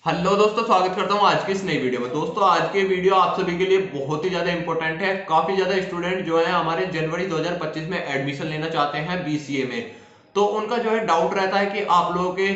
Hello दोस्तों, स्वागत करता हूं आज की इस नई वीडियो में। दोस्तों, आज की वीडियो आप सभी के लिए बहुत ही ज्यादा इंपॉर्टेंट है। काफी ज्यादा स्टूडेंट जो है हमारे जनवरी 2025 में एडमिशन लेना चाहते हैं बीसीए में। तो उनका जो है डाउट रहता है कि आप लोगों के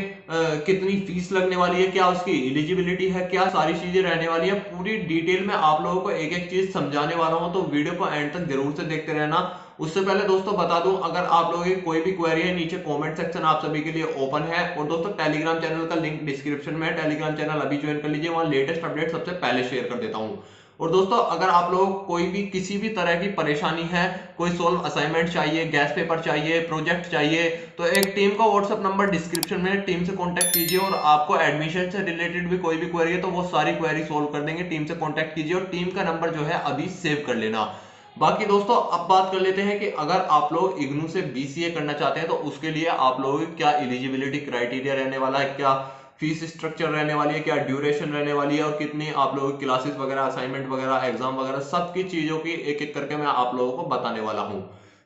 कितनी फीस लगने वाली है, क्या उसकी एलिजिबिलिटी है, क्या सारी चीजें रहने वाली है। पूरी डिटेल में आप लोगों को एक एक चीज समझाने वाला हूं, तो वीडियो को एंड तक जरूर से देखते रहना। उससे पहले दोस्तों बता दूं, अगर आप लोगों की कोई भी क्वेरी है, नीचे कमेंट सेक्शन आप सभी के लिए ओपन है। और दोस्तों, टेलीग्राम चैनल का लिंक डिस्क्रिप्शन में है, टेलीग्राम चैनल अभी ज्वाइन कर लीजिए, वहां लेटेस्ट अपडेट सबसे पहले शेयर कर देता हूं। और दोस्तों, अगर आप लोग कोई भी किसी भी तरह की परेशानी है, कोई सोल्व असाइनमेंट चाहिए, गैस पेपर चाहिए, प्रोजेक्ट चाहिए, तो एक टीम का व्हाट्सएप नंबर डिस्क्रिप्शन में, टीम से कांटेक्ट कीजिए। और आपको एडमिशन से रिलेटेड भी कोई भी क्वेरी है तो वो सारी क्वेरी सोल्व कर देंगे। टीम से कांटेक्ट कीजिए और टीम का नंबर जो है अभी सेव कर लेना। बाकी दोस्तों, अब बात कर लेते हैं कि अगर आप लोग इग्नू से बीसीए करना चाहते हैं तो उसके लिए आप लोगों की क्या एलिजिबिलिटी क्राइटेरिया रहने वाला है, क्या फीस स्ट्रक्चर रहने वाली है, क्या ड्यूरेशन रहने वाली है, और कितनी आप लोगों की क्लासेस वगैरह, असाइनमेंट वगैरह, एग्जाम वगैरह, सबकी चीजों की एक एक करके मैं आप लोगों को बताने वाला हूं।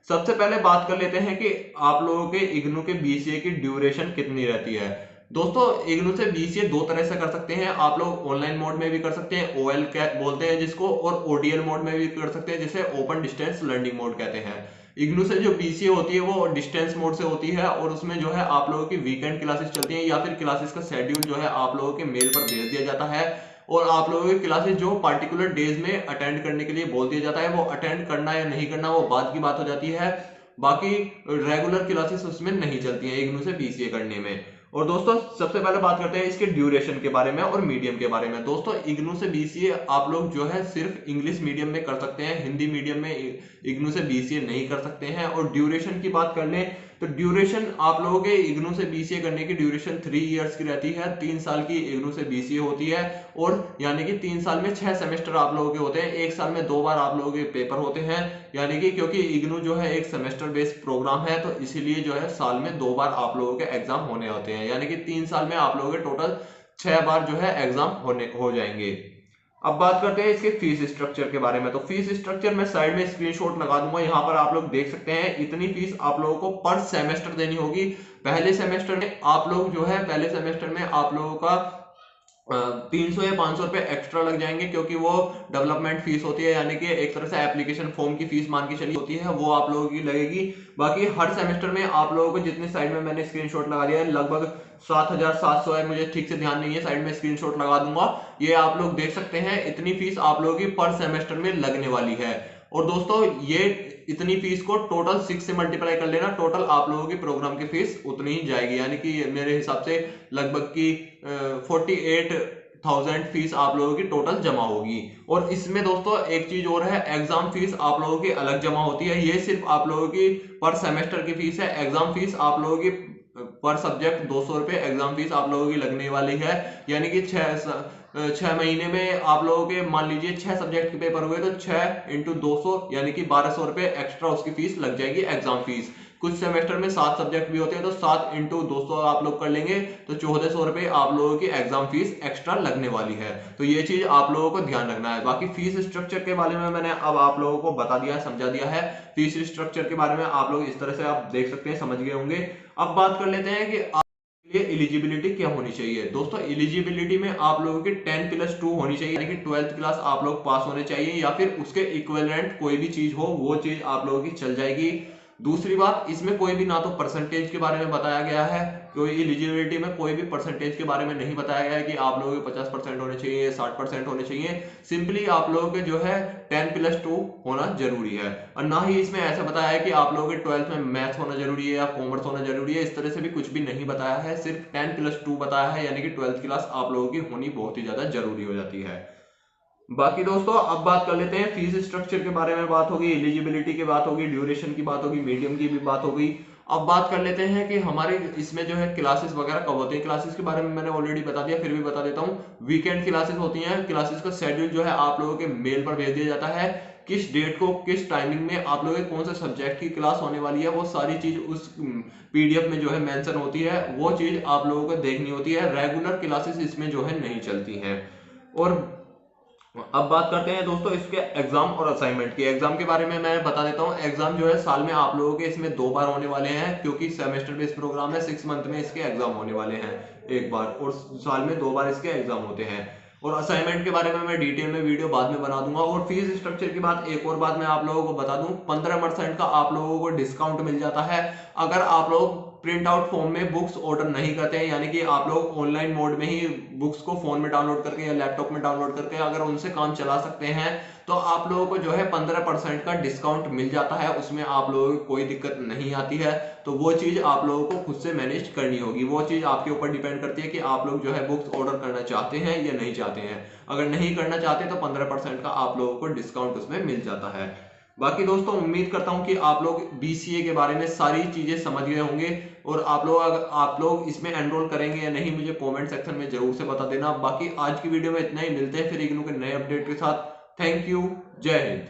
सबसे पहले बात कर लेते हैं कि आप लोगों के इग्नू के बीसीए की ड्यूरेशन कितनी रहती है। दोस्तों, इग्नू से बीसीए दो तरह से कर सकते हैं। आप लोग ऑनलाइन मोड में भी कर सकते हैं, ओएल बोलते हैं जिसको, और ओडीएल मोड में भी कर सकते हैं जिसे ओपन डिस्टेंस लर्निंग मोड कहते हैं। इग्नू से जो बीसीए होती है वो डिस्टेंस मोड से होती है, और उसमें जो है आप लोगों की वीकेंड क्लासेस चलती हैं, या फिर क्लासेस का शेड्यूल जो है आप लोगों के मेल पर भेज दिया जाता है। और आप लोगों की क्लासेस जो पर्टिकुलर डेज में अटेंड करने के लिए बोल दिया जाता है, वो अटेंड करना या नहीं करना वो बाद की बात हो जाती है। बाकी रेगुलर क्लासेस उसमें नहीं चलती हैं इग्नू से बीसीए करने में। और दोस्तों, सबसे पहले बात करते हैं इसके ड्यूरेशन के बारे में और मीडियम के बारे में। दोस्तों, इग्नू से बीसीए आप लोग जो है सिर्फ इंग्लिश मीडियम में कर सकते हैं, हिंदी मीडियम में इग्नू से बीसीए नहीं कर सकते हैं। और ड्यूरेशन की बात कर लें तो ड्यूरेशन आप लोगों के इग्नू से बीसीए करने की ड्यूरेशन 3 इयर्स की रहती है। 3 साल की इग्नू से बीसीए होती है, और यानी कि 3 साल में 6 सेमेस्टर आप लोगों के होते हैं। एक साल में 2 बार आप लोगों के पेपर होते हैं, यानी कि क्योंकि इग्नू जो है एक सेमेस्टर बेस्ड प्रोग्राम है, तो इसीलिए जो है साल में 2 बार आप लोगों के एग्जाम होने होते हैं, यानी कि 3 साल में आप लोगों के टोटल 6 बार जो है एग्जाम होने हो जाएंगे। अब बात करते हैं इसके फीस स्ट्रक्चर के बारे में। तो फीस स्ट्रक्चर मैं साइड में स्क्रीनशॉट लगा दूंगा, यहां पर आप लोग देख सकते हैं। इतनी फीस आप लोगों को पर सेमेस्टर देनी होगी। पहले सेमेस्टर में आप लोग जो है, पहले सेमेस्टर में आप लोगों का 300 या 500 रुपए एक्स्ट्रा लग जाएंगे, क्योंकि वो डेवलपमेंट फीस होती है, यानी कि एक तरह से एप्लीकेशन फॉर्म की फीस मान के चली होती है, वो आप लोगों की लगेगी। बाकी हर सेमेस्टर में आप लोगों को, जितने साइड में मैंने स्क्रीनशॉट लगा दिया है, लगभग 7,700 है, मुझे ठीक से ध्यान नहीं है, साइड में स्क्रीनशॉट लगा दूंगा, ये आप लोग देख सकते हैं। इतनी फीस आप लोगों की पर सेमेस्टर में लगने वाली है। और दोस्तों, ये इतनी फीस को टोटल 6 से मल्टीप्लाई कर लेना, टोटल आप लोगों की प्रोग्राम की फीस उतनी ही जाएगी, यानी कि मेरे हिसाब से लगभग की 48,000 फीस आप लोगों की टोटल जमा होगी। और इसमें दोस्तों एक चीज और है, एग्जाम फीस आप लोगों की अलग जमा होती है। ये सिर्फ आप लोगों की पर सेमेस्टर की फीस है। एग्जाम फीस आप लोगों की पर सब्जेक्ट 200 रुपए एग्जाम फीस आप लोगों की लगने वाली है, यानी कि 6 महीने में आप लोगों के, मान लीजिए 6 सब्जेक्ट के पेपर हुए, तो 6 × 200 यानी कि 1200 रुपए एक्स्ट्रा उसकी फीस लग जाएगी, एग्जाम फीस। कुछ सेमेस्टर में 7 सब्जेक्ट भी होते हैं, तो 7 × 200 आप लोग कर लेंगे तो 1400 रुपए आप लोगों की एग्जाम फीस एक्स्ट्रा लगने वाली है। तो ये चीज आप लोगों को ध्यान रखना है। बाकी फीस स्ट्रक्चर के बारे में मैंने अब आप लोगों को बता दिया है, समझा दिया है। फीस स्ट्रक्चर के बारे में आप लोग इस तरह से आप देख सकते हैं, समझ गए होंगे। अब बात कर लेते हैं कि लिए एलिजिबिलिटी क्या होनी चाहिए। दोस्तों, एलिजिबिलिटी में आप लोगों की 10+2 होनी चाहिए, यानी कि 12th क्लास आप लोग पास होने चाहिए, या फिर उसके इक्विवेलेंट कोई भी चीज हो, वो चीज आप लोगों की चल जाएगी। दूसरी बात, इसमें कोई भी ना तो परसेंटेज के बारे में बताया गया है, कोई एलिजिबिलिटी में कोई भी परसेंटेज के बारे में नहीं बताया गया है कि आप लोगों के 50% होने चाहिए, 60% होने चाहिए। सिंपली आप लोगों के जो है 10+2 होना जरूरी है। और ना ही इसमें ऐसा बताया है कि आप लोगों के 12th में मैथ होना जरूरी है या कॉमर्स होना जरूरी है, इस तरह से भी कुछ भी नहीं बताया है। सिर्फ 10+2 बताया है, यानी कि 12th क्लास आप लोगों की होनी बहुत ही ज्यादा जरूरी हो जाती है। बाकी दोस्तों, अब बात कर लेते हैं फीस स्ट्रक्चर के बारे में। बात होगी एलिजिबिलिटी की, बात होगी ड्यूरेशन की, बात होगी मीडियम की भी बात होगी। अब बात कर लेते हैं कि हमारे इसमें जो है क्लासेस वगैरह कब होती है। क्लासेस के बारे में मैंने ऑलरेडी बता दिया, फिर भी बता देता हूँ। वीकेंड क्लासेस होती हैं। क्लासेस का शेड्यूल जो है आप लोगों के मेल पर भेज दिया जाता है, किस डेट को किस टाइमिंग में आप लोगों के कौन से सब्जेक्ट की क्लास होने वाली है, वो सारी चीज उस पीडीएफ में जो है मेंशन होती है। वो चीज आप लोगों को देखनी होती है। रेगुलर क्लासेस इसमें जो है नहीं चलती हैं। और अब बात करते हैं दोस्तों इसके एग्जाम और असाइनमेंट की। एग्जाम के बारे में मैं बता देता हूं। एग्जाम जो है साल में आप लोगों के इसमें 2 बार होने वाले हैं, क्योंकि सेमेस्टर बेस्ड प्रोग्राम है। 6 मंथ में इसके एग्जाम होने वाले हैं। एक बार, और साल में 2 बार इसके एग्जाम होते हैं। और असाइनमेंट के बारे में मैं डिटेल में वीडियो बाद में बना दूंगा। और फीस स्ट्रक्चर की बात, एक और बात मैं आप लोगों को बता दूं, 15% का आप लोगों को डिस्काउंट मिल जाता है अगर आप लोग प्रिंट आउट फॉर्म में बुक्स ऑर्डर नहीं करते हैं, यानी कि आप लोग ऑनलाइन मोड में ही बुक्स को फोन में डाउनलोड करके या लैपटॉप में डाउनलोड करके अगर उनसे काम चला सकते हैं तो आप लोगों को जो है 15% का डिस्काउंट मिल जाता है। उसमें आप लोगों को कोई दिक्कत नहीं आती है। तो वो चीज आप लोगों को खुद से मैनेज करनी होगी। वो चीज आपके ऊपर डिपेंड करती है कि आप लोग जो है बुक्स ऑर्डर करना चाहते हैं या नहीं चाहते हैं। अगर नहीं करना चाहते तो 15% का आप लोगों को डिस्काउंट उसमें मिल जाता है। बाकी दोस्तों उम्मीद करता हूं कि आप लोग बीसीए के बारे में सारी चीजें समझ गए होंगे। और आप लोग इसमें एनरोल करेंगे या नहीं मुझे कमेंट सेक्शन में जरूर से बता देना। बाकी आज की वीडियो में इतना ही, मिलते हैं फिर इग्नू के नए अपडेट के साथ। थैंक यू, जय हिंद।